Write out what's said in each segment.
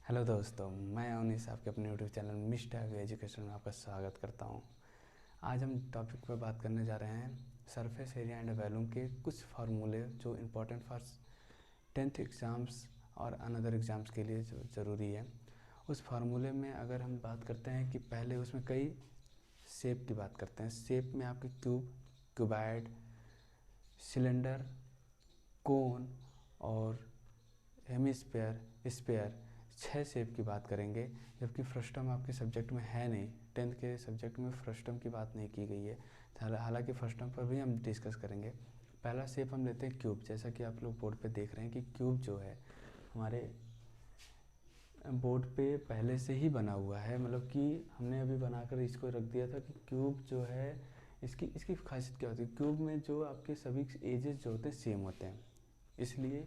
Hello दोस्तों, मैं अवनीश आपके अपने यूट्यूब चैनल मिस्टर अभी एजुकेशन में आपका स्वागत करता हूं। आज हम टॉपिक पर बात करने जा रहे हैं सरफेस एरिया एंड वॉल्यूम के कुछ फार्मूले जो इम्पोर्टेंट फॉर 10th एग्ज़ाम्स और अनदर एग्ज़ाम्स के लिए जो ज़रूरी है। उस फार्मूले में अगर हम बात करते हैं कि पहले उसमें कई शेप की बात करते हैं। शेप में आपके क्यूब, क्यूबाइड, सिलेंडर, कोन और हेमिस्फेयर, स्फेयर 6 शेप की बात करेंगे। जबकि फ्रस्टम आपके सब्जेक्ट में है नहीं, 10th के सब्जेक्ट में फ्रस्टम की बात नहीं की गई है। हालांकि फ्रस्टम पर भी हम डिस्कस करेंगे। पहला शेप हम लेते हैं क्यूब। जैसा कि आप लोग बोर्ड पे देख रहे हैं कि क्यूब जो है हमारे बोर्ड पे पहले से ही बना हुआ है, मतलब कि हमने अभी बनाकर इसको रख दिया था कि क्यूब जो है इसकी खासियत क्या होती है। क्यूब में जो आपके सभी एजेस जो होते हैं सेम होते हैं, इसलिए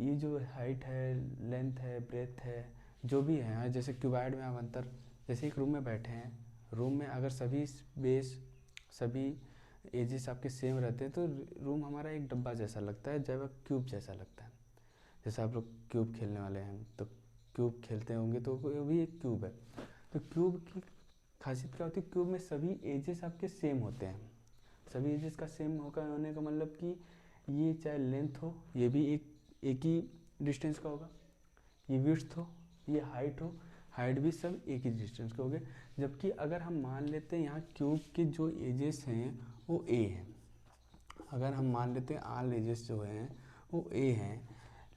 ये जो हाइट है, लेंथ है, ब्रेथ है, जो भी है, जैसे क्यूबाइड में आप अंतर, जैसे एक रूम में बैठे हैं, रूम में अगर सभी बेस, सभी एजेस आपके सेम रहते हैं तो रूम हमारा एक डब्बा जैसा लगता है, जब क्यूब जैसा लगता है। जैसे आप लोग क्यूब खेलने वाले हैं तो क्यूब खेलते होंगे तो वो भी एक क्यूब है। तो क्यूब की खासियत क्या होती है, क्यूब में सभी एजेस आपके सेम होते हैं। सभी एजेस का सेम होने का मतलब कि ये चाहे लेंथ हो, ये भी एक ही डिस्टेंस का होगा, ये विड्थ हो, ये हाइट भी सब एक ही डिस्टेंस के होंगे। जबकि अगर हम मान लेते हैं यहाँ क्यूब के जो एजेस हैं वो ए हैं, अगर हम मान लेते हैं ऑल एजेस जो हैं वो ए हैं,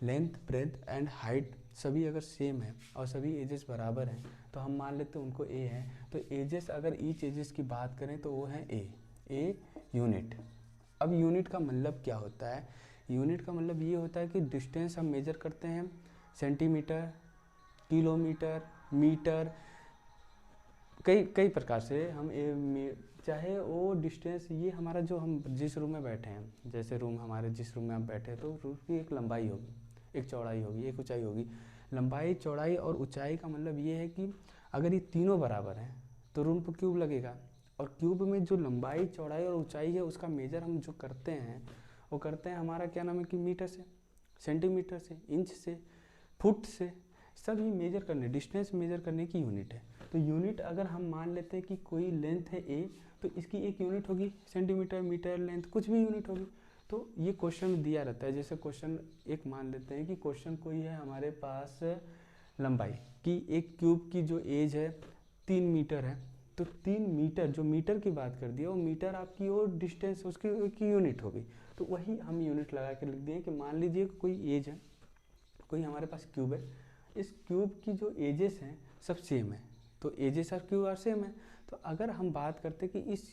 लेंथ, ब्रेथ एंड हाइट सभी अगर सेम है और सभी एजेस बराबर हैं तो हम मान लेते हैं उनको ए है। तो एजेस, अगर ईच एजेस की बात करें तो वो है ए यूनिट। अब यूनिट का मतलब क्या होता है? यूनिट का मतलब ये होता है कि डिस्टेंस हम मेजर करते हैं सेंटीमीटर, किलोमीटर, मीटर, कई प्रकार से हम चाहे वो डिस्टेंस, ये हमारा जो हम जिस रूम में बैठे हैं, जैसे रूम हमारे जिस रूम में आप बैठे हैं तो रूम की एक लंबाई होगी, एक चौड़ाई होगी, एक ऊंचाई होगी। लंबाई, चौड़ाई और ऊंचाई का मतलब ये है कि अगर ये तीनों बराबर हैं तो रूम पर क्यूब लगेगा। और क्यूब में जो लंबाई, चौड़ाई और ऊंचाई है उसका मेजर हम जो करते हैं वो करते हैं हमारा क्या नाम है कि मीटर से, सेंटीमीटर से, इंच से, फुट से, सब ये मेजर करने, डिस्टेंस मेजर करने की यूनिट है। तो यूनिट अगर हम मान लेते हैं कि कोई लेंथ है ए तो इसकी एक यूनिट होगी सेंटीमीटर, मीटर, लेंथ, कुछ भी यूनिट होगी। तो ये क्वेश्चन में दिया रहता है। जैसे क्वेश्चन एक मान लेते हैं कि क्वेश्चन कोई है हमारे पास लंबाई कि एक क्यूब की जो एज है 3 मीटर है, तो 3 मीटर, जो मीटर की बात कर दिया वो मीटर आपकी और डिस्टेंस उसकी यूनिट होगी। तो वही हम यूनिट लगा के लिख दिए कि मान लीजिए कोई एज है, कोई हमारे पास क्यूब है, इस क्यूब की जो एजेस हैं सब सेम है, तो edges of cube are same है। तो अगर हम बात करते हैं कि इस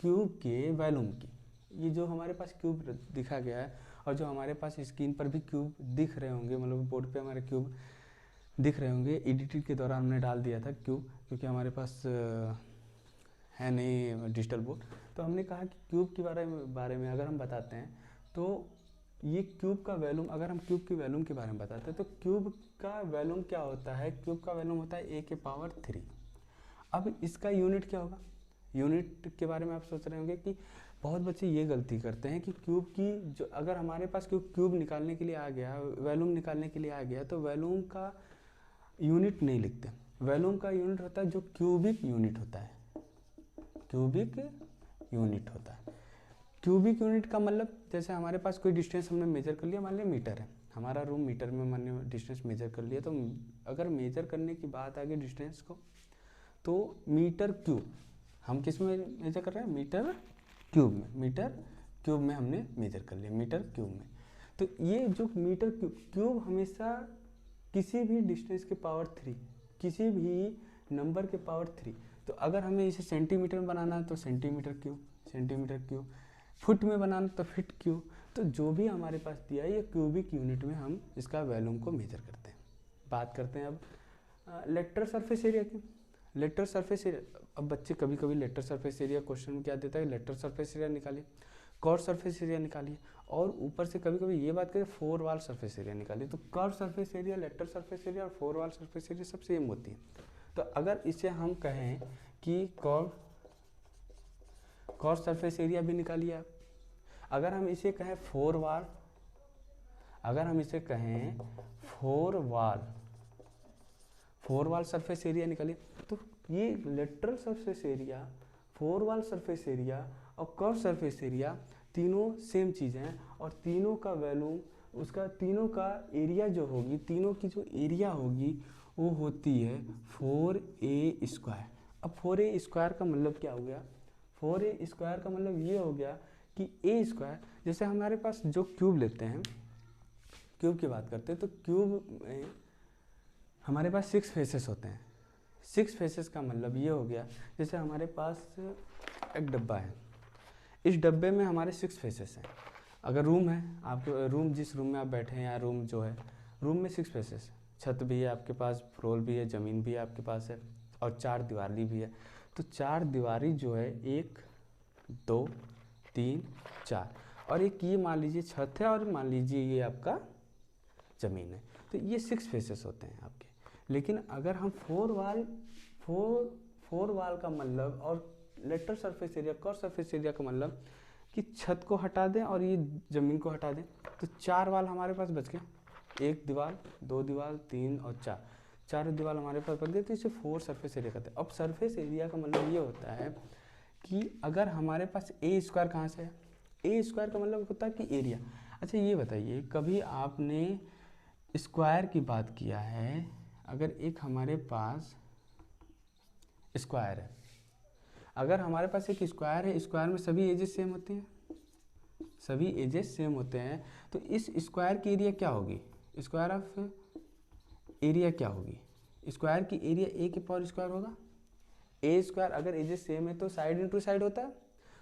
क्यूब के वॉल्यूम की, ये जो हमारे पास क्यूब दिखा गया है और जो हमारे पास स्क्रीन पर भी क्यूब दिख रहे होंगे, मतलब बोर्ड पे हमारे क्यूब दिख रहे होंगे, एडिटिंग के दौरान हमने डाल दिया था क्यूब, क्योंकि हमारे पास है नहीं डिजिटल बोर्ड। तो हमने कहा कि क्यूब के बारे में अगर हम बताते हैं तो ये क्यूब का वॉल्यूम, अगर हम क्यूब की वॉल्यूम के बारे में बताते हैं तो क्यूब का वॉल्यूम क्या होता है? क्यूब का वॉल्यूम होता है a⁻3। अब इसका यूनिट क्या होगा? यूनिट के बारे में आप सोच रहे होंगे कि बहुत बच्चे ये गलती करते हैं कि क्यूब की जो, अगर हमारे पास क्यूब निकालने के लिए आ गया, वॉल्यूम निकालने के लिए आ गया, तो वॉल्यूम का यूनिट नहीं लिखते। वॉल्यूम का यूनिट होता है जो क्यूबिक यूनिट होता है, क्यूबिक यूनिट होता है। क्यूबिक यूनिट का मतलब, जैसे हमारे पास कोई डिस्टेंस हमने मेजर कर लिया, मान लिया मीटर है, हमारा रूम मीटर में मान लिया डिस्टेंस मेजर कर लिया, तो अगर मेजर करने की बात आ गई डिस्टेंस को तो मीटर क्यूब, हम किस में मेजर कर रहे हैं? मीटर क्यूब में, मीटर क्यूब में हमने मेजर कर लिया, मीटर क्यूब में। तो ये जो मीटर क्यूब हमेशा किसी भी डिस्टेंस के पावर 3, किसी भी नंबर के पावर 3। तो अगर हमें इसे सेंटीमीटर में बनाना है तो centimetre cube, centimetre cube, foot में बनाना तो फिट क्यूब। तो जो भी हमारे पास दिया है ये क्यूबिक यूनिट में हम इसका वॉल्यूम को मेजर करते हैं। बात करते हैं अब लेटरल सरफेस एरिया की। लेटरल सरफेस एरिया, अब बच्चे कभी कभी लेटरल सरफेस एरिया क्वेश्चन में क्या देता है, लेटरल सरफेस एरिया निकालिए, कर्व सरफेस एरिया निकालिए, और ऊपर से कभी कभी ये बात करें 4 वॉल सरफेस एरिया निकालिए। तो curve surface area, lateral surface area और 4 वॉल सरफेस एरिया सब सेम होती है। तो अगर इसे हम कहें कि कर्व सरफेस एरिया भी निकालिए आप, अगर हम इसे कहें 4 वॉल, अगर हम इसे कहें फोर वाल सरफेस एरिया निकालिए। तो ये लेटरल सरफेस एरिया, फोर वाल सरफेस एरिया और कर्व सरफेस एरिया तीनों सेम चीज़ें हैं, और तीनों का वैल्यू, उसका तीनों का एरिया जो होगी, तीनों की जो एरिया होगी वो होती है 4a²। अब 4a² का मतलब क्या हो गया? 4a² का मतलब ये हो गया कि a², जैसे हमारे पास जो क्यूब लेते हैं, क्यूब की बात करते हैं, तो क्यूब में हमारे पास 6 फेसेस होते हैं। 6 फेसेस का मतलब ये हो गया, जैसे हमारे पास एक डब्बा है, इस डब्बे में हमारे 6 फेसेस हैं। अगर रूम है, आपके रूम, जिस रूम में आप बैठे हैं, या रूम जो है, रूम में 6 फेसेस, छत भी है आपके पास, फ्लोर भी है, ज़मीन भी आपके पास है, और 4 दीवारी भी है। तो 4 दीवारी जो है, 1 2 3 4, और एक ये मान लीजिए छत है, और मान लीजिए ये आपका ज़मीन है। तो ये 6 फेसेस होते हैं आपके। लेकिन अगर हम फोर वाल का मतलब, और lateral surface area, curve surface area का मतलब कि छत को हटा दें और ये ज़मीन को हटा दें, तो 4 वाल हमारे पास बच गए। 1 दीवार, 2 दीवार, 3 और 4, 4 दीवार हमारे पास बच गए। तो इसे 4 सरफेस एरिया कहते हैं। अब सरफेस एरिया का मतलब ये होता है कि अगर हमारे पास a² कहाँ से है? a² का मतलब होता है कि एरिया। अच्छा ये बताइए, कभी आपने स्क्वायर की बात किया है? अगर एक हमारे पास स्क्वायर है, अगर हमारे पास एक स्क्वायर है, स्क्वायर में सभी एजेस सेम होते हैं, सभी एजेस सेम होते हैं, तो इस स्क्वायर की एरिया क्या होगी? स्क्वायर ऑफ एरिया क्या होगी? स्क्वायर की एरिया a के पावर स्क्वायर होगा। a², अगर एजेस सेम है तो साइड इंटू साइड होता है,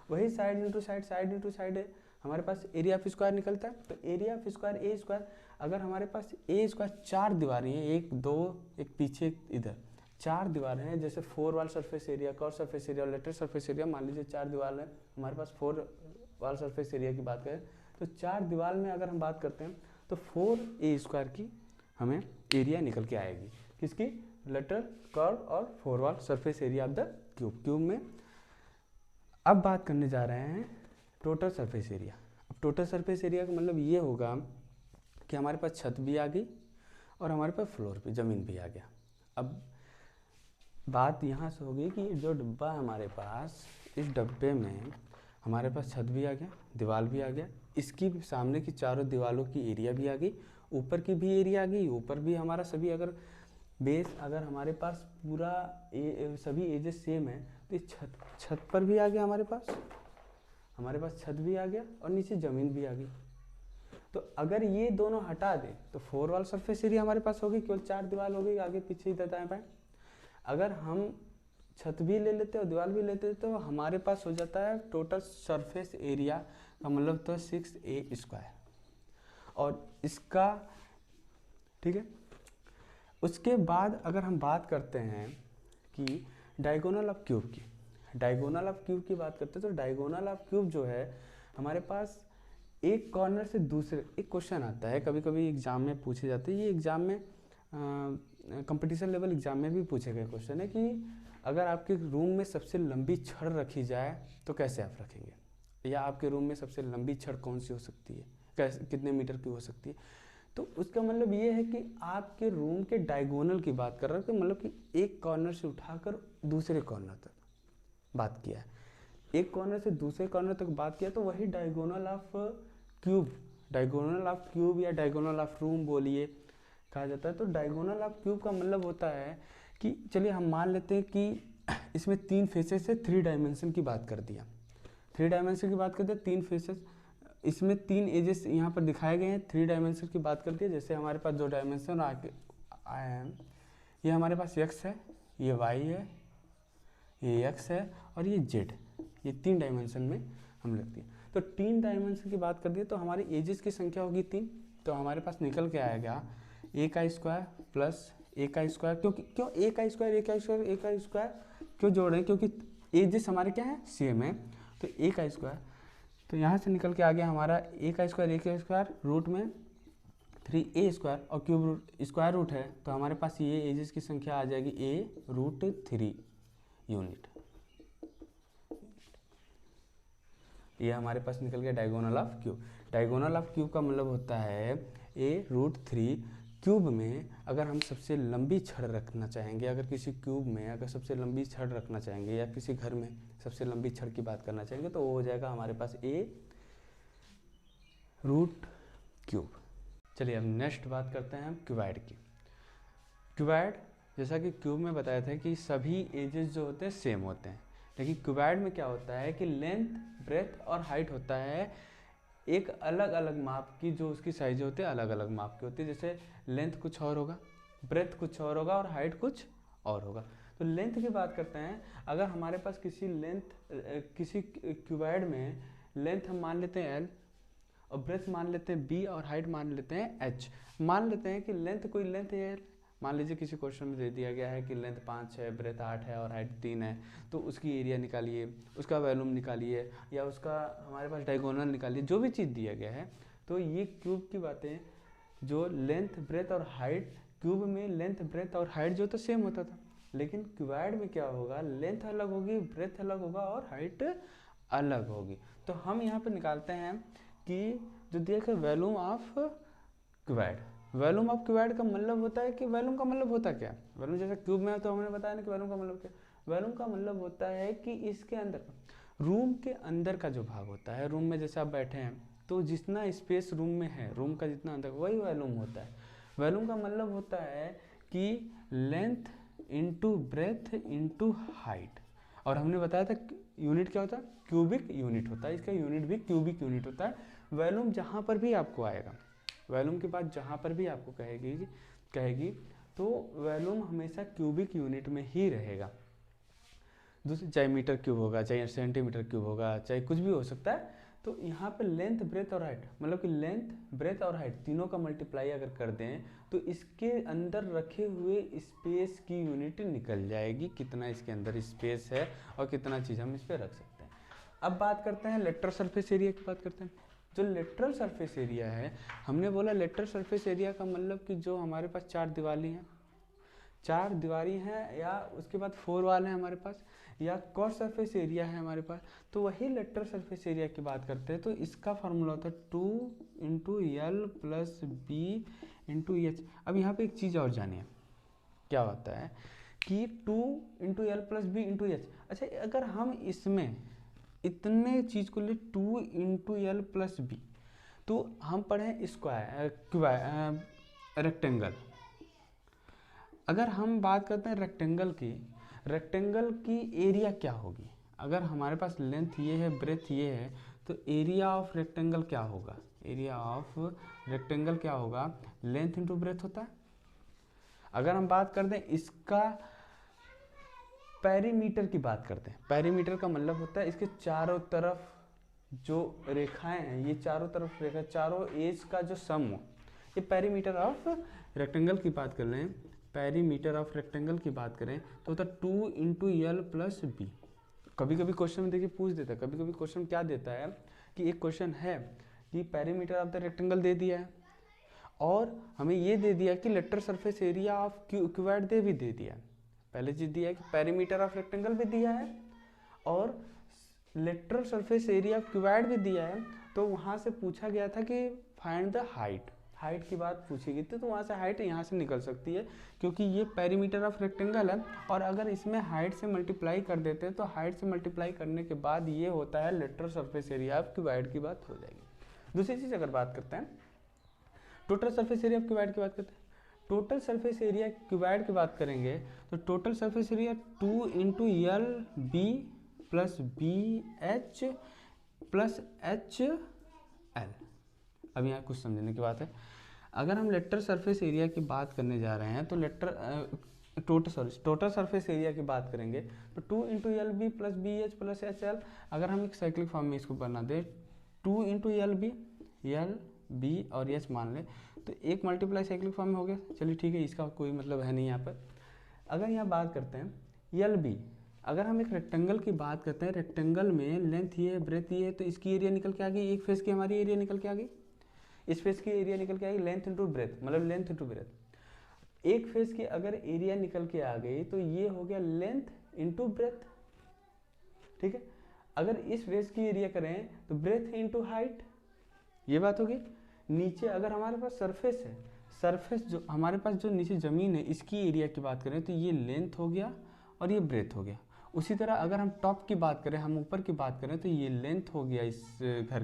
वही side into side, side into side है, हमारे पास एरिया ऑफ स्क्वायर निकलता है। तो एरिया ऑफ स्क्वायर a², अगर हमारे पास a², 4 दीवारें हैं, 1 2, एक पीछे एक इधर, 4 दीवारें हैं, जैसे 4 वाल surface area, curve surface area और लेटरल सरफेस एरिया, मान लीजिए 4 दीवार है हमारे पास। 4 वाल सरफेस एरिया की बात करें तो 4 दीवार में अगर हम बात करते हैं तो 4a² की हमें एरिया निकल के आएगी, किसकी? लेटरल, कर्व और 4 वाल surface area of the cube. Cube में अब बात करने जा रहे हैं टोटल सरफेस एरिया। अब टोटल सरफेस एरिया का मतलब ये होगा कि हमारे पास छत भी आ गई और हमारे पास फ्लोर भी, ज़मीन भी आ गया। अब बात यहाँ से होगी कि जो डब्बा है हमारे पास, इस डब्बे में हमारे पास छत भी आ गया, दीवार भी आ गया, इसकी सामने की चारों दीवारों की एरिया भी आ गई, ऊपर की भी एरिया आ गई, ऊपर भी हमारा सभी, अगर बेस, अगर हमारे पास पूरा सभी एजेस सेम है, तो इस छत पर भी आ गया हमारे पास छत भी आ गया, और नीचे ज़मीन भी आ गई। तो अगर ये दोनों हटा दें तो 4 वाल सरफेस एरिया हमारे पास होगी, केवल 4 दीवार हो गई, आगे पीछे इधर दाएं बाएं। अगर हम छत भी ले लेते और दीवार भी लेते तो हमारे पास हो जाता है टोटल सरफेस एरिया का मतलब तो 6a²। और इसका, ठीक है, उसके बाद अगर हम बात करते हैं कि डायगोनल ऑफ क्यूब की, डायगोनल ऑफ क्यूब की बात करते हैं, तो डायगोनल ऑफ क्यूब जो है हमारे पास एक कॉर्नर से दूसरे, एक क्वेश्चन आता है कभी कभी एग्जाम में पूछे जाते हैं, ये एग्जाम में कंपटीशन लेवल एग्जाम में भी पूछे गए क्वेश्चन है कि अगर आपके रूम में सबसे लंबी छड़ रखी जाए तो कैसे आप रखेंगे, या आपके रूम में सबसे लंबी छड़ कौन सी हो सकती है, कैसे, कितने मीटर की हो सकती है। तो उसका मतलब ये है कि आपके रूम के डायगोनल की बात कर रहा है, मतलब कि एक कॉर्नर से उठाकर दूसरे कॉर्नर तक बात किया है, एक कॉर्नर से दूसरे कॉर्नर तक बात किया, तो वही diagonal of cube, diagonal of cube या डायगोनल ऑफ रूम बोलिए कहा जाता है। तो डायगोनल ऑफ क्यूब का मतलब होता है कि चलिए हम मान लेते हैं कि इसमें 3 फेसेस से 3 डायमेंशन की बात कर दिया, 3 डायमेंशन की बात करते हैं, 3 फेसेस, इसमें 3 एजेस यहाँ पर दिखाए गए हैं, 3 डायमेंशन की बात करती है। जैसे हमारे पास 2 डायमेंशन आए हैं, ये हमारे पास x है, ये y है, ये x है, और ये z, ये 3 डायमेंशन में हम लिखते हैं। तो 3 डायमेंशन की बात कर दी तो हमारी एजेस की संख्या होगी 3, तो हमारे पास निकल के आएगा a² प्लस a², क्यों a² क्यों जोड़ रहे हैं, क्योंकि एजेस हमारे क्या है, सेम है, तो a², तो यहाँ से निकल के आ गया हमारा a² रूट में 3a² और क्यूब रूट स्क्वायर रूट है, तो हमारे पास ये एजेस की संख्या आ जाएगी a√3 यूनिट। ये हमारे पास निकल गया diagonal of cube. Diagonal of cube का मतलब होता है a√3 क्यूब में अगर हम सबसे लंबी छड़ रखना चाहेंगे, अगर किसी क्यूब में अगर सबसे लंबी छड़ रखना चाहेंगे या किसी घर में सबसे लंबी छड़ की बात करना चाहेंगे तो वो हो जाएगा हमारे पास a√क्यूब। चलिए अब नेक्स्ट बात करते हैं हम क्यूबॉइड की। क्यूबॉइड जैसा कि क्यूब में बताया था कि सभी एजेस जो होते हैं सेम होते हैं, लेकिन क्यूबॉइड में क्या होता है कि लेंथ, ब्रेथ और हाइट होता है एक अलग अलग माप की, जो उसकी साइज होती है अलग अलग माप की होती है। जैसे लेंथ कुछ और होगा, ब्रेथ कुछ और होगा और हाइट कुछ और होगा। तो लेंथ की बात करते हैं, अगर हमारे पास किसी क्यूबॉइड में लेंथ हम मान लेते हैं l और ब्रेथ मान लेते हैं b और हाइट मान लेते हैं h। मान लेते हैं कि लेंथ कोई लेंथ है, मान लीजिए किसी क्वेश्चन में दे दिया गया है कि लेंथ 5 है, ब्रेथ 8 है और हाइट 3 है, तो उसकी एरिया निकालिए, उसका वॉल्यूम निकालिए या उसका हमारे पास डायगोनल निकालिए, जो भी चीज़ दिया गया है। तो ये क्यूब की बातें, जो लेंथ, ब्रेथ और हाइट, क्यूब में लेंथ, ब्रेथ और हाइट जो तो सेम होता था, लेकिन क्यूबॉइड में क्या होगा, लेंथ अलग होगी, ब्रेथ अलग होगा और हाइट अलग होगी। तो हम यहाँ पे निकालते हैं कि जो दिया गया volume of cuboid. Volume of cuboid का मतलब होता है कि वॉल्यूम का मतलब होता क्या है, वॉल्यूम जैसे क्यूब में तो हमने बताया ना कि वॉल्यूम का मतलब क्या। वॉल्यूम का मतलब होता है कि इसके अंदर, रूम के अंदर का जो भाग होता है, रूम में जैसे आप बैठे हैं तो जितना स्पेस रूम में है, रूम का जितना अंदर, वही वॉल्यूम होता है। वॉल्यूम का मतलब होता है कि length into breadth into height. और हमने बताया था यूनिट क्या होता है, क्यूबिक यूनिट होता है, इसका यूनिट भी क्यूबिक यूनिट होता है। वॉल्यूम जहाँ पर भी आपको आएगा, वॉल्यूम के बाद जहाँ पर भी आपको कहेगी तो वॉल्यूम हमेशा क्यूबिक यूनिट में ही रहेगा। दूसरी, चाहे मीटर क्यूब होगा, चाहे सेंटीमीटर क्यूब होगा, चाहे कुछ भी हो सकता है। तो यहाँ पे लेंथ, ब्रेथ और हाइट, मतलब कि लेंथ, ब्रेथ और हाइट तीनों का मल्टीप्लाई अगर कर दें तो इसके अंदर रखे हुए स्पेस की यूनिट निकल जाएगी, कितना इसके अंदर स्पेस है और कितना चीज़ हम इस पर रख सकते हैं। अब बात करते हैं लेटरल सरफेस एरिया की बात करते हैं। जो लेटरल सरफेस एरिया है, हमने बोला लेटरल सरफेस एरिया का मतलब कि जो हमारे पास चार दीवारी हैं या उसके बाद 4 वाल हैं हमारे पास, या कर्व सरफेस एरिया है हमारे पास, तो वही लेटरल सरफेस एरिया की बात करते हैं। तो इसका फार्मूला होता है 2 × L + B × H। अब यहाँ पे एक चीज़ और जानिए क्या होता है कि 2 × L + B × H। अच्छा, अगर हम इसमें इतने चीज़ को ले 2 × L + B, तो हम पढ़ें स्क्वायर रेक्टेंगल। अगर हम बात करते हैं रेक्टेंगल की एरिया क्या होगी, अगर हमारे पास लेंथ ये है, ब्रेथ ये है, तो एरिया ऑफ रेक्टेंगल क्या होगा, एरिया ऑफ रेक्टेंगल क्या होगा, लेंथ इंटू ब्रेथ होता है। अगर हम बात करते हैं इसका पेरीमीटर की बात करते हैं, पेरीमीटर का मतलब होता है इसके चारों तरफ जो रेखाएं हैं, ये चारों तरफ रेखा, चारों एज का जो सम हो, ये पेरीमीटर ऑफ रेक्टेंगल की बात कर रहे हैं। पेरीमीटर ऑफ रेक्टेंगल की बात करें तो होता है 2 × L + B। कभी कभी क्वेश्चन में देखिए पूछ देता है, कभी कभी क्वेश्चन क्या देता है कि एक क्वेश्चन है कि पेरीमीटर ऑफ द रेक्टेंगल दे दिया है और हमें ये दे दिया कि lateral surface area of cuboid भी दे दिया है। पहले चीज दिया है कि पेरीमीटर ऑफ रेक्टेंगल भी दिया है और lateral surface area of cuboid भी दिया है। तो वहाँ से पूछा गया था कि फाइंड द हाइट की बात पूछी गई थी, तो वहाँ से हाइट यहाँ से निकल सकती है क्योंकि ये पेरीमीटर ऑफ रेक्टेंगल है। और अगर इसमें हाइट से मल्टीप्लाई कर देते हैं तो हाइट से मल्टीप्लाई करने के बाद ये होता है lateral surface area of cuboid की बात हो जाएगी। दूसरी चीज़ अगर बात करते हैं total surface area of cuboid की बात करते हैं, टोटल सरफेस एरिया क्यूबॉइड की बात करेंगे तो total surface area 2 × L B + BH + HL। अब यहाँ कुछ समझने की बात है, अगर हम लेटरल सरफेस एरिया की बात करने जा रहे हैं तो टोटल सरफेस एरिया की बात करेंगे तो 2 × LB + BH + HL। अगर हम एक साइक्लिक फॉर्म में इसको बना दें 2 × LB, L B और H मान लें तो एक मल्टीप्लाई साइक्लिक फॉर्म में हो गया। चलिए ठीक है, इसका कोई मतलब है नहीं यहाँ पर। अगर यहाँ बात करते हैं LB, अगर हम एक रेक्टेंगल की बात करते हैं, रेक्टेंगल में लेंथ ये है, ब्रेथ ये है, तो इसकी एरिया निकल के आ गई, एक फेस की हमारी एरिया निकल के आ गई, इस फेस की एरिया निकल के आ गई, लेंथ इंटू ब्रेथ, मतलब लेंथ इंटू ब्रेथ। एक फेस की अगर एरिया निकल के आ गई तो ये हो गया लेंथ इंटू ब्रेथ, ठीक है। अगर इस फेस की एरिया करें तो ब्रेथ इंटू हाइट, ये बात होगी। नीचे अगर हमारे पास सरफेस है, सरफेस जो हमारे पास जो नीचे ज़मीन है इसकी एरिया की बात करें तो ये लेंथ हो गया और ये ब्रेथ हो गया। उसी तरह अगर हम टॉप की बात करें, हम ऊपर की बात करें तो ये लेंथ हो गया इस घर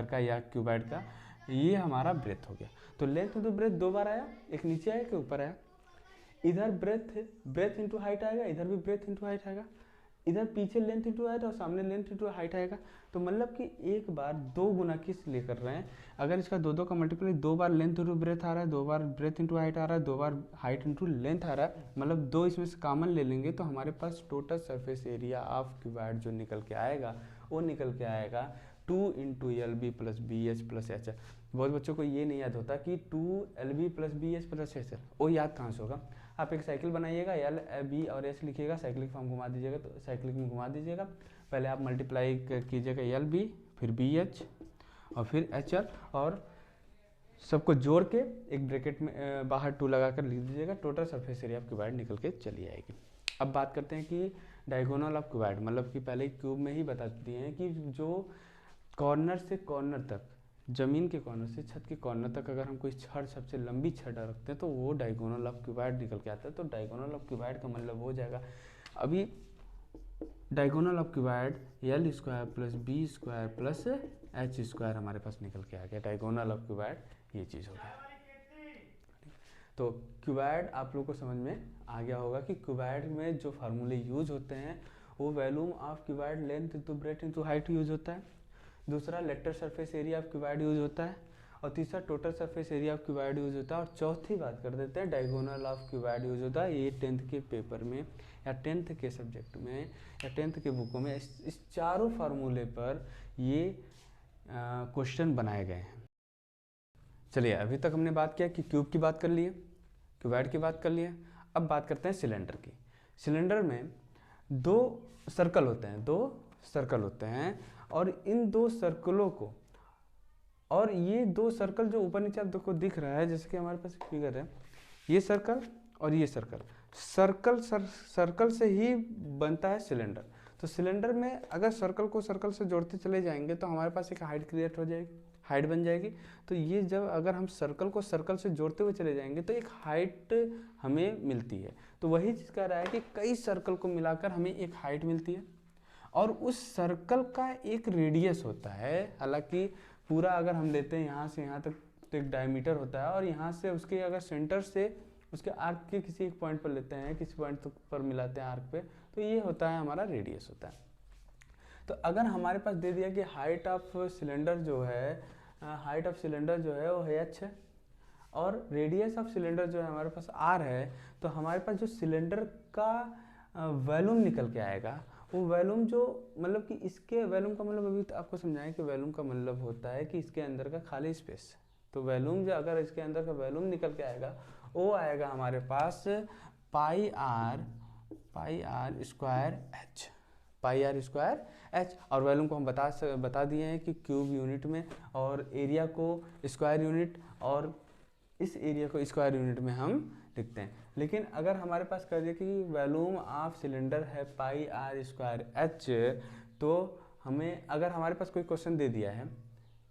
का या क्यूबॉइड का, ये हमारा ब्रेथ हो गया। तो लेंथ तो ब्रेथ दो बार आया, एक नीचे आया कि ऊपर आया। इधर ब्रेथ इंटू हाइट आएगा, इधर भी ब्रेथ इंटू हाइट आएगा, इधर पीछे लेंथ इंटू हाइट और सामने लेंथ इंटू हाइट आएगा। तो मतलब कि एक बार दो गुना किस लिए कर रहे हैं, अगर इसका दो का मल्टीप्लाई, दो बार लेंथ इंटू ब्रेथ आ रहा है, दो बार ब्रेथ इंटू हाइट आ रहा है, दो बार हाइट इंटू लेंथ आ रहा है, मतलब दो इसमें से कॉमन ले लेंगे तो हमारे पास total surface area of cuboid जो निकल के आएगा वो निकल के आएगा 2 into L B plus B H plus H L. बहुत बच्चों को ये नहीं याद होता कि 2LB plus B H plus H L, वो याद कहाँ से होगा। आप एक साइकिल बनाइएगा, एल बी और एच लिखिएगा, साइक्लिक फॉर्म घुमा दीजिएगा, तो साइक्लिक में घुमा दीजिएगा, पहले आप मल्टीप्लाई कीजिएगा एल बी फिर बी एच और फिर एच एल, और सबको जोड़ के एक ब्रैकेट में बाहर 2 लगा कर लिख दीजिएगा, total surface area of cuboid निकल के चली आएगी। अब बात करते हैं कि डायगोनल ऑफ क्यूबॉइड, मतलब कि पहले क्यूब में ही बता दिए हैं कि जो कॉर्नर से कॉर्नर तक, जमीन के कॉर्नर से छत के कॉर्नर तक अगर हम कोई छड़, सबसे लंबी छड़ रखते हैं तो वो डायगोनल ऑफ क्यूबॉइड निकल के आता है। तो डायगोनल ऑफ क्यूबॉइड का मतलब हो जाएगा, अभी diagonal of cuboid L square plus B square plus H square हमारे पास निकल के आ गया, डायगोनल ऑफ क्यूबॉइड ये चीज़ हो गया। तो क्यूबॉइड आप लोग को समझ में आ गया होगा कि क्यूबॉइड में जो फार्मूले यूज होते हैं वो volume of cuboid length into breadth into height use होता है, दूसरा lateral surface area of cuboid use होता है, और तीसरा total surface area of cuboid use होता है, और चौथी बात कर देते हैं डायगोनल ऑफ क्यूबॉइड यूज होता है। ये 10th के पेपर में या 10th के सब्जेक्ट में या 10th के बुकों में इस चारों फार्मूले पर ये क्वेश्चन बनाए गए हैं। चलिए, अभी तक हमने बात किया कि क्यूब की बात कर लिए, क्यूबॉइड की बात कर लिए, अब बात करते हैं सिलेंडर की। सिलेंडर में दो सर्कल होते हैं और इन दो सर्कलों को, और ये दो सर्कल जो ऊपर नीचे आपको दिख रहा है, जैसे कि हमारे पास फिगर है, ये सर्कल और ये सर्कल से ही बनता है सिलेंडर। तो सिलेंडर में अगर सर्कल को सर्कल से जोड़ते चले जाएंगे तो हमारे पास एक हाइट क्रिएट हो जाएगी, हाइट बन जाएगी। तो ये जब अगर हम सर्कल को सर्कल से जोड़ते हुए चले जाएंगे तो एक हाइट हमें मिलती है। तो वही चीज़ कह रहा है कि कई सर्कल को मिलाकर हमें एक हाइट मिलती है, और उस सर्कल का एक रेडियस होता है। हालांकि पूरा अगर हम लेते हैं यहाँ से यहाँ तक तो एक डायमीटर होता है, और यहाँ से उसके अगर सेंटर से उसके आर्क के किसी एक पॉइंट पर लेते हैं, किसी पॉइंट पर मिलाते हैं आर्क पे, तो ये होता है हमारा रेडियस होता है। तो अगर हमारे पास दे दिया कि हाइट ऑफ सिलेंडर जो है वो h है, और रेडियस ऑफ सिलेंडर जो है हमारे पास r है, तो हमारे पास जो सिलेंडर का वॉल्यूम निकल के आएगा, वो वॉल्यूम जो, मतलब कि इसके वॉल्यूम का मतलब अभी तो आपको समझाएं कि वॉल्यूम का मतलब होता है कि इसके अंदर का खाली स्पेस। तो वॉल्यूम जो, अगर इसके अंदर का वॉल्यूम निकल के आएगा वो आएगा हमारे पास पाई आर स्क्वायर एच, और वॉल्यूम को हम बता दिए हैं कि क्यूब यूनिट में, और एरिया को स्क्वायर यूनिट, और इस एरिया को स्क्वायर यूनिट में हम लिखते हैं। लेकिन अगर हमारे पास कह दिया कि वॉल्यूम ऑफ सिलेंडर है पाई आर स्क्वायर एच, तो हमें अगर हमारे पास कोई क्वेश्चन दे दिया है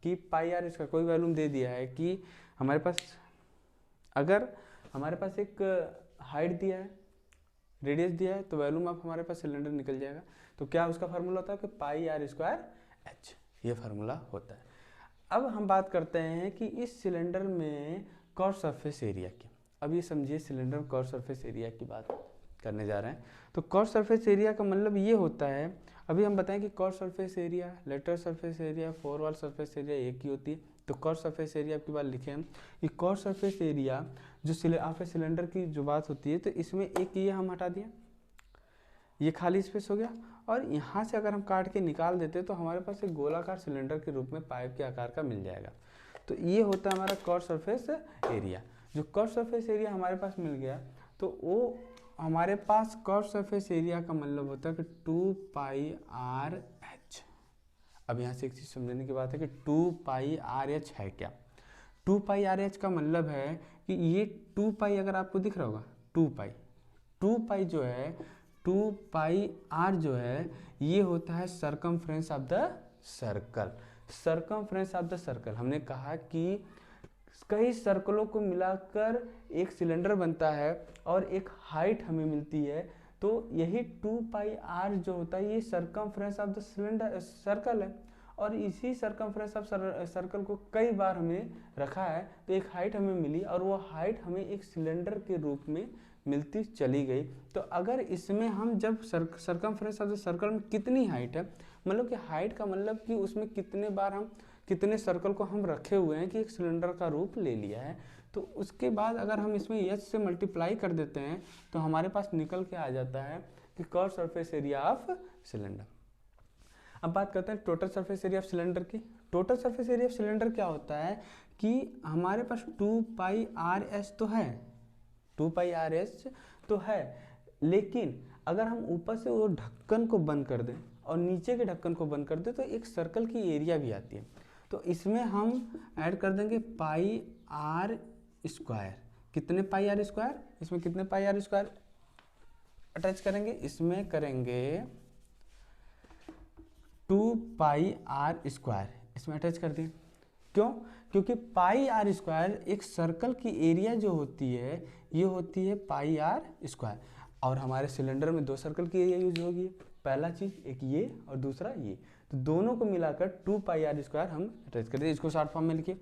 कि पाई आर स्क्वायर, कोई वॉल्यूम दे दिया है कि हमारे पास, अगर हमारे पास एक हाइट दिया है, रेडियस दिया है, तो वॉल्यूम ऑफ हमारे पास सिलेंडर निकल जाएगा। तो क्या उसका फार्मूला होता है कि पाई आर स्क्वायर एच, ये फार्मूला होता है। अब हम बात करते हैं कि इस सिलेंडर में कर्व सरफेस एरिया की। अब ये समझिए, सिलेंडर में कर्व सरफेस एरिया की बात करने जा रहे हैं। तो कर्व सरफेस एरिया का मतलब ये होता है, अभी हम बताएं कि curve surface area, lateral surface area, four wall surface area एक ही होती है। तो कर्व सरफेस एरिया की बात लिखे हम, ये कर्व सरफेस एरिया जो आपके सिलेंडर की जो बात होती है, तो इसमें एक ये हम हटा दिया, ये खाली स्पेस हो गया, और यहाँ से अगर हम काट के निकाल देते तो हमारे पास एक गोलाकार सिलेंडर के रूप में पाइप के आकार का मिल जाएगा। तो ये होता है हमारा कर्व सरफेस एरिया। जो कर्व सरफेस एरिया हमारे पास मिल गया, तो वो हमारे पास कर्व सरफेस एरिया का मतलब होता है कि 2 पाई आर एच। अब यहाँ से एक चीज़ समझने की बात है कि 2 पाई आर एच है क्या। 2 पाई आर एच का मतलब है कि ये 2 पाई अगर आपको दिख रहा होगा, 2 पाई जो है, 2 पाई आर जो है, ये होता है circumference of the circle. Circumference of the circle, हमने कहा कि कई सर्कलों को मिलाकर एक सिलेंडर बनता है और एक हाइट हमें मिलती है। तो यही 2πr जो होता है ये circumference of the cylinder circle है, और इसी सरकमफ्रेंस ऑफ सर्कल को कई बार हमने रखा है तो एक हाइट हमें मिली, और वो हाइट हमें एक सिलेंडर के रूप में मिलती चली गई। तो अगर इसमें हम जब सरकमफ्रेंस ऑफ द सर्कल में कितनी हाइट है, मतलब कि हाइट का मतलब कि उसमें कितने बार हम कितने सर्कल को हम रखे हुए हैं कि एक सिलेंडर का रूप ले लिया है, तो उसके बाद अगर हम इसमें h से मल्टीप्लाई कर देते हैं तो हमारे पास निकल के आ जाता है कि curve surface area of cylinder. अब बात करते हैं total surface area of cylinder की। Total surface area of cylinder क्या होता है कि हमारे पास 2πrs तो है, 2πrs तो है, लेकिन अगर हम ऊपर से वो ढक्कन को बंद कर दें और नीचे के ढक्कन को बंद कर दें तो एक सर्कल की एरिया भी आती है। तो इसमें हम ऐड कर देंगे πr स्क्वायर। कितने πr स्क्वायर, इसमें कितने πr स्क्वायर अटैच करेंगे, इसमें करेंगे 2πr स्क्वायर, इसमें अटैच कर दिए। क्यों? क्योंकि πr स्क्वायर एक सर्कल की एरिया जो होती है ये होती है πr स्क्वायर, और हमारे सिलेंडर में दो सर्कल की एरिया यूज होगी, पहला चीज एक ये और दूसरा ये, तो दोनों को मिलाकर 2πr स्क्वायर हम अटैच कर दें। इसको शॉर्ट फॉर्म में लिखिए,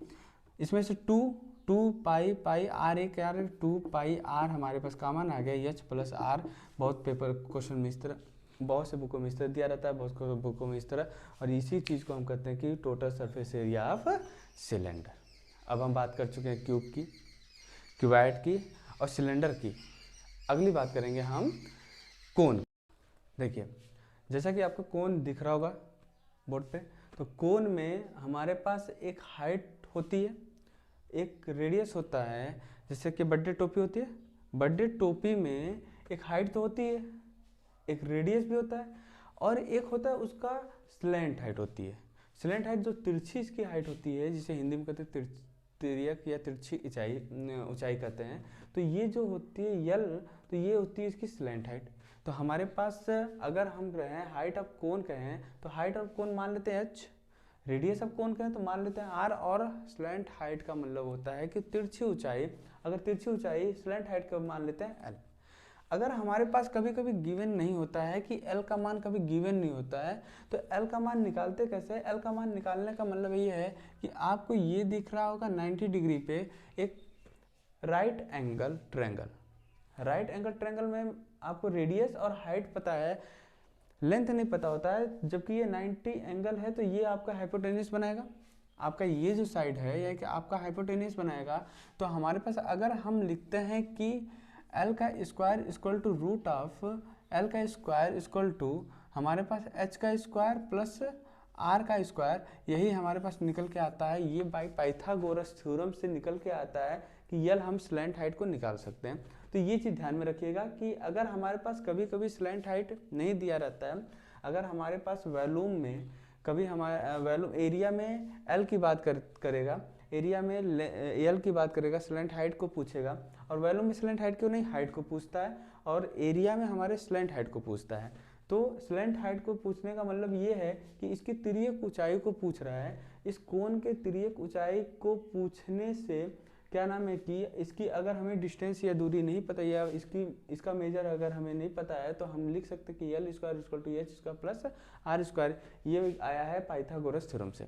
इसमें से 2πr एक यार 2πr हमारे पास कॉमन आ गया, h प्लस r। बहुत पेपर क्वेश्चन में इस तरह, बहुत से बुकों में इस तरह दिया रहता है, बहुत बुकों में इस तरह, और इसी चीज़ को हम कहते हैं कि total surface area of cylinder. अब हम बात कर चुके हैं क्यूब की, क्यूबाइड की और सिलेंडर की। अगली बात करेंगे हम कोन। देखिए जैसा कि आपको कोन दिख रहा होगा बोर्ड पे, तो कोन में हमारे पास एक हाइट होती है, एक रेडियस होता है, जैसे कि बर्थडे टोपी होती है, बर्थडे टोपी में एक हाइट तो होती है, एक रेडियस भी होता है, और एक होता है उसका स्लैंट हाइट होती है। स्लैंट हाइट जो तिरछी इसकी हाइट होती है, जिसे हिंदी में कहते हैं तिर्यक या तिरछी ऊंचाई कहते हैं, तो ये जो होती है यल, तो ये होती है इसकी स्लैंट हाइट। तो हमारे पास अगर हम कहें हाइट ऑफ कोन कहें तो हाइट ऑफ कोन मान लेते हैं h, रेडियस ऑफ कोन कहें तो मान लेते हैं r, और स्लैंट हाइट का मतलब होता है कि तिरछी ऊंचाई, अगर तिरछी ऊंचाई स्लैंट हाइट का मान लेते हैं l। अगर हमारे पास कभी कभी गिवन नहीं होता है कि l का मान कभी गिवन नहीं होता है, तो l का मान निकालते कैसे? l का मान निकालने का मतलब ये है कि आपको ये दिख रहा होगा 90 डिग्री पे एक right angle triangle. Right angle triangle में आपको रेडियस और हाइट पता है, लेंथ नहीं पता होता है, जबकि ये 90 एंगल है तो ये आपका हाइपोटेन्यूस बनाएगा, आपका ये जो साइड है ये कि आपका हाइपोटेन्यूस बनाएगा। तो हमारे पास अगर हम लिखते हैं कि l का square equal to root of l का स्क्वायर इक्वल टू हमारे पास h का स्क्वायर प्लस r का स्क्वायर, यही हमारे पास निकल के आता है। ये बाय पाइथागोरस थ्योरम से निकल के आता है कि यल हम स्लैंट हाइट को निकाल सकते हैं। तो ये चीज़ ध्यान में रखिएगा कि अगर हमारे पास कभी कभी स्लैंट हाइट नहीं दिया रहता है, अगर हमारे पास वॉल्यूम में कभी हमारे वॉल्यूम एरिया में एल की बात करेगा, एरिया में एल की बात करेगा, स्लैंट हाइट को पूछेगा, और वॉल्यूम में स्लैंट हाइट क्यों नहीं, हाइट को पूछता है, और एरिया में हमारे स्लैंट हाइट को पूछता है। तो स्लैंट हाइट को पूछने का मतलब ये है कि इसकी तिर्यक ऊंचाई को पूछ रहा है। इस कोण के तिर्यक ऊंचाई को पूछने से क्या नाम है कि इसकी अगर हमें डिस्टेंस या दूरी नहीं पता या इसका मेजर अगर हमें नहीं पता है तो हम लिख सकते हैं कि L square equal to H square plus R square, ये आया है पाइथागोरस थ्योरम से।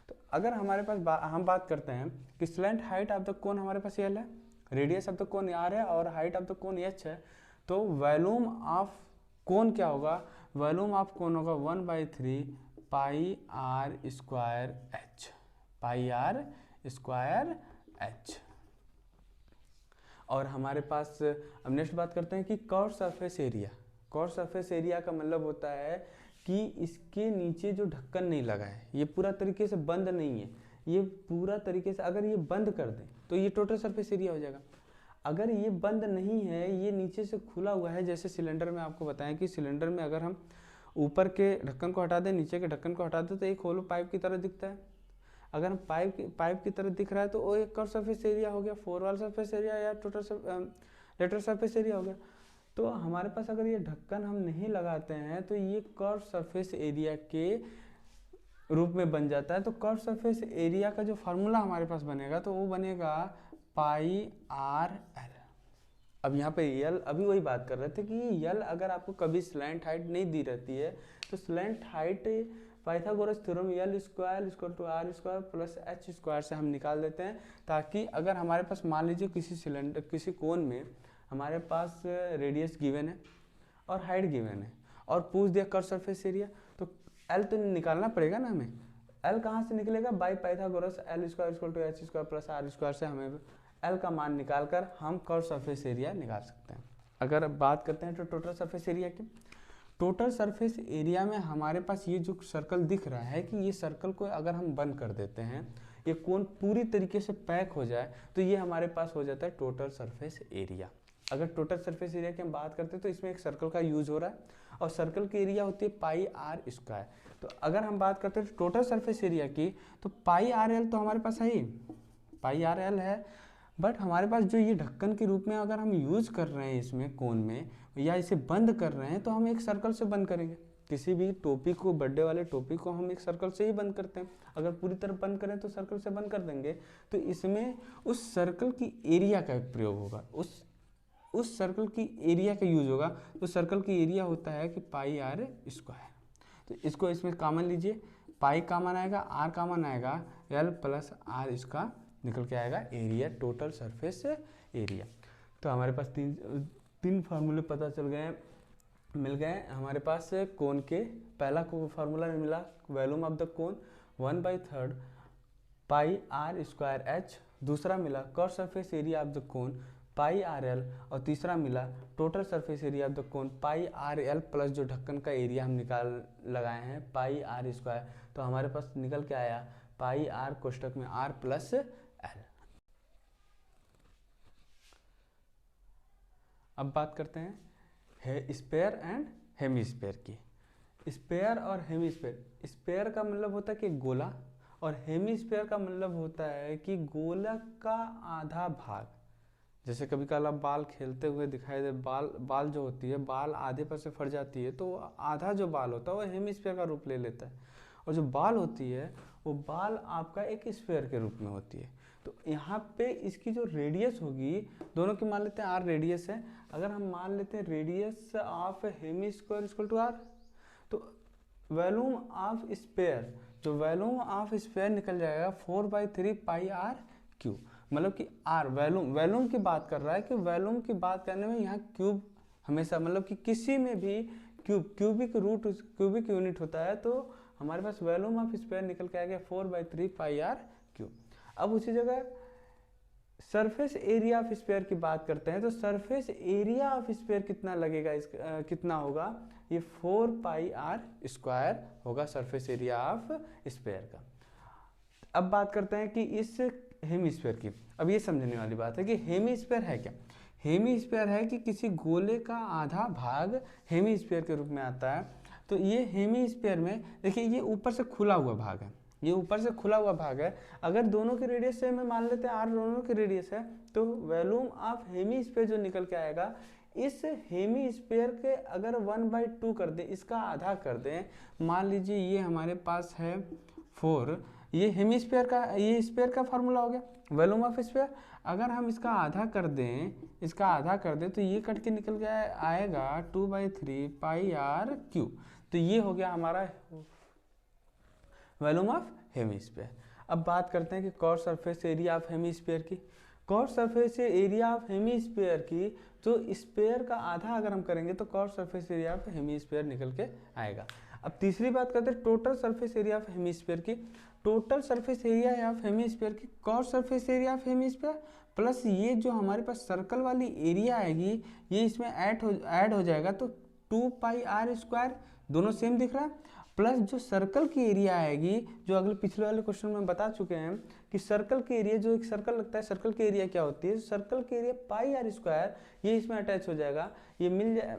तो अगर हमारे पास हम बात करते हैं कि slant height of the cone हमारे पास एल है, radius of the cone R है और height of the cone H है, तो वॉल्यूम ऑफ कोन क्या होगा, वॉल्यूम ऑफ कोन होगा 1/3 pi are square h, pi are square h. और हमारे पास अब नेक्स्ट बात करते हैं कि curve surface area. Curve surface area का मतलब होता है कि इसके नीचे जो ढक्कन नहीं लगा है, ये पूरा तरीके से बंद नहीं है, ये पूरा तरीके से अगर ये बंद कर दें तो ये टोटल सरफेस एरिया हो जाएगा। अगर ये बंद नहीं है, ये नीचे से खुला हुआ है, जैसे सिलेंडर में आपको बताएं कि सिलेंडर में अगर हम ऊपर के ढक्कन को हटा दें, नीचे के ढक्कन को हटा दें तो एक होलो पाइप की तरह दिखता है। अगर हम पाइप की तरह दिख रहा है तो वो एक कर्व सरफेस एरिया हो गया, फोर वॉल सरफेस एरिया या टोटल लेटरल सरफेस एरिया हो गया। तो हमारे पास अगर ये ढक्कन हम नहीं लगाते हैं तो ये कर्व सरफेस एरिया के रूप में बन जाता है। तो कर्व सरफेस एरिया का जो फार्मूला हमारे पास बनेगा तो वो बनेगा पाई आर एल। अब यहाँ पे यल, अभी वही बात कर रहे थे कि यल अगर आपको कभी स्लैंट हाइट नहीं दी रहती है तो slant height Pythagoras theorem L square equal to R square plus H square से हम निकाल देते हैं, ताकि अगर हमारे पास मान लीजिए किसी सिलेंडर किसी कोन में हमारे पास रेडियस गिवन है और हाइट गिवन है और पूछ दिया कर्व सरफेस एरिया, तो एल तो निकालना पड़ेगा ना हमें। एल कहाँ से निकलेगा? By Pythagoras L square equal to H square plus R square से हमें एल का मान निकालकर हम कर्व सरफेस एरिया निकाल सकते हैं। अगर बात करते हैं तो टोटल सरफेस एरिया की, टोटल सरफेस एरिया में हमारे पास ये जो सर्कल दिख रहा है कि ये सर्कल को अगर हम बंद कर देते हैं, ये कोन पूरी तरीके से पैक हो जाए तो ये हमारे पास हो जाता है टोटल सरफेस एरिया। अगर टोटल सरफेस एरिया की हम बात करते हैं तो इसमें एक सर्कल का यूज हो रहा है और सर्कल की एरिया होती है पाई आर स्क्वायर। तो अगर हम बात करते हैं टोटल सरफेस एरिया की तो पाई आर एल तो हमारे पास है ही, पाई आर एल है, बट हमारे पास जो ये ढक्कन के रूप में अगर हम यूज कर रहे हैं इसमें कोन में या इसे बंद कर रहे हैं तो हम एक सर्कल से बंद करेंगे। किसी भी टोपी को, बर्थडे वाले टोपी को हम एक सर्कल से ही बंद करते हैं। अगर पूरी तरह बंद करें तो सर्कल से बंद कर देंगे, तो इसमें उस सर्कल की एरिया का प्रयोग होगा, उस सर्कल की एरिया का यूज होगा। तो सर्कल की एरिया होता है कि पाई आर स्क्वायर। तो इसको इसमें कॉमन लीजिए, पाई कॉमन आएगा, आर कॉमन आएगा, एल प्लस आर इसका निकल के आएगा एरिया, टोटल सरफेस एरिया। तो हमारे पास तीन फार्मूले पता चल गए, मिल गए हमारे पास कोन के। पहला को फार्मूला मिला volume of the cone 1/3 pi are square H, दूसरा मिला curve surface area of the cone pi R L, और तीसरा मिला total surface area of the cone pi R L plus जो ढक्कन का एरिया हम निकाल लगाए हैं पाई आर स्क्वायर। तो हमारे पास निकल के आया पाई आर कोष्टक में आर प्लस एल। अब बात करते हैं स्पेयर एंड हेमीस्फेयर की। स्पेयर और हेमीस्फेयर, स्पेयर का मतलब होता है कि गोला और हेमीस्फेयर का मतलब होता है कि गोलक का आधा भाग। जैसे कभी कभार आप बाल खेलते हुए दिखाई दे, बाल जो होती है, बाल आधे पर से फट जाती है तो आधा जो बाल होता है वो हेमीस्फेयर का रूप ले लेता है, और जो बाल होती है वो बाल आपका एक स्फेयर के रूप में होती है। तो यहाँ पे इसकी जो रेडियस होगी, दोनों की मान लेते हैं आर रेडियस है, अगर हम मान लेते हैं radius of hemisphere equal to R, तो वॉल्यूम ऑफ स्पेयर, जो वॉल्यूम ऑफ स्पेयर निकल जाएगा 4/3 पाई आर क्यूब। मतलब कि आर वॉल्यूम की बात कर रहा है कि वॉल्यूम की बात करने में यहाँ क्यूब हमेशा, मतलब कि किसी में भी क्यूबिक यूनिट होता है, तो हमारे पास वॉल्यूम ऑफ स्पेयर निकल के आ गया 4/3 पाई आर क्यूब। अब उसी जगह सरफेस एरिया ऑफ स्पेयर की बात करते हैं, तो सरफेस एरिया ऑफ स्पेयर कितना लगेगा, कितना होगा, ये 4 पाई आर स्क्वायर होगा सरफेस एरिया ऑफ स्पेयर का। अब बात करते हैं कि इस हेमीस्फेयर की। अब ये समझने वाली बात है कि हेमीस्फेयर है क्या। हेमीस्फेयर है कि किसी गोले का आधा भाग हेमीस्फेयर के रूप में आता है। तो ये हेमीस्फेयर में देखिए, ये ऊपर से खुला हुआ भाग है, ये ऊपर से खुला हुआ भाग है। अगर दोनों की रेडियस से मैं मान लेते हैं आर दोनों की रेडियस है, तो वॉल्यूम ऑफ हेमीस्फेयर जो निकल के आएगा, इस हेमीस्फेयर के अगर 1/2 कर दें, इसका आधा कर दें, मान लीजिए ये हमारे पास है 4, ये हेमीस्फेयर का, ये स्फेयर का फार्मूला हो गया वॉल्यूम ऑफ स्फेयर। अगर हम इसका आधा कर दें, तो ये कट के निकल के आएगा 2/3 पाई आर क्यूब। तो ये हो गया हमारा वॉल्यूम ऑफ हेमीस्फेयर। अब बात करते हैं कि curve surface area of hemisphere की। Curve surface area of hemisphere की जो स्फेयर का आधा अगर हम करेंगे तो curve surface area of hemisphere निकल के आएगा। अब तीसरी बात करते हैं total surface area of hemisphere की। Total surface area of hemisphere की curve surface area of hemisphere plus ये जो हमारे पास सर्कल वाली एरिया आएगी, ये इसमें ऐड हो जाएगा, तो 2 पाई आर स्क्वायर, दोनों सेम दिख रहा है, प्लस जो सर्कल की एरिया आएगी, जो अगले पिछले वाले क्वेश्चन में बता चुके हैं कि सर्कल की एरिया, जो एक सर्कल लगता है, सर्कल की एरिया क्या होती है, सर्कल की एरिया पाई आर स्क्वायर, ये इसमें अटैच हो जाएगा, ये मिल जाए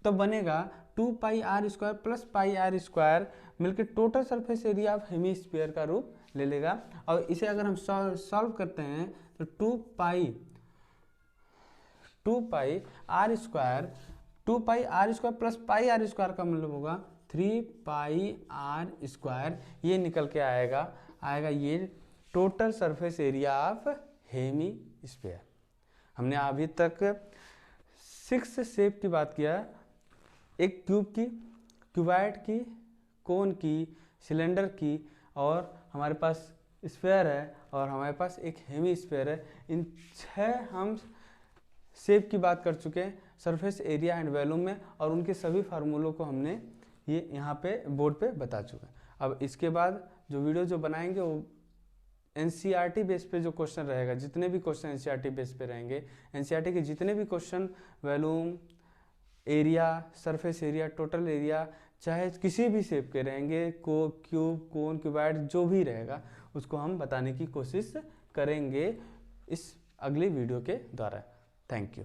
तो बनेगा 2 pi are square plus pi are square मिलकर total surface area of hemisphere का रूप ले लेगा। और इसे अगर हम सॉल्व करते हैं तो 2 pi are square plus pi are square का मतलब होगा 3πr², ये निकल के आएगा ये total surface area of hemisphere. हमने अभी तक 6 शेप की बात किया, एक क्यूब की, क्यूबॉइड की, कोन की, सिलेंडर की, और हमारे पास स्फीयर है, और हमारे पास एक हेमीस्फीयर है। इन 6 हम शेप की बात कर चुके हैं सरफेस एरिया एंड वॉल्यूम में, और उनके सभी फार्मूलों को हमने ये यहाँ पे बोर्ड पे बता चुके हैं। अब इसके बाद जो वीडियो जो बनाएंगे वो एनसीईआरटी बेस पे जो क्वेश्चन रहेगा, जितने भी क्वेश्चन एनसीईआरटी बेस पे रहेंगे, एनसीईआरटी के जितने भी question volume, area, surface area, total area, चाहे किसी भी शेप के रहेंगे, क्यूब, कोन, क्यूबॉइड, जो भी रहेगा उसको हम बताने की कोशिश करेंगे इस अगली वीडियो के द्वारा। Thank you.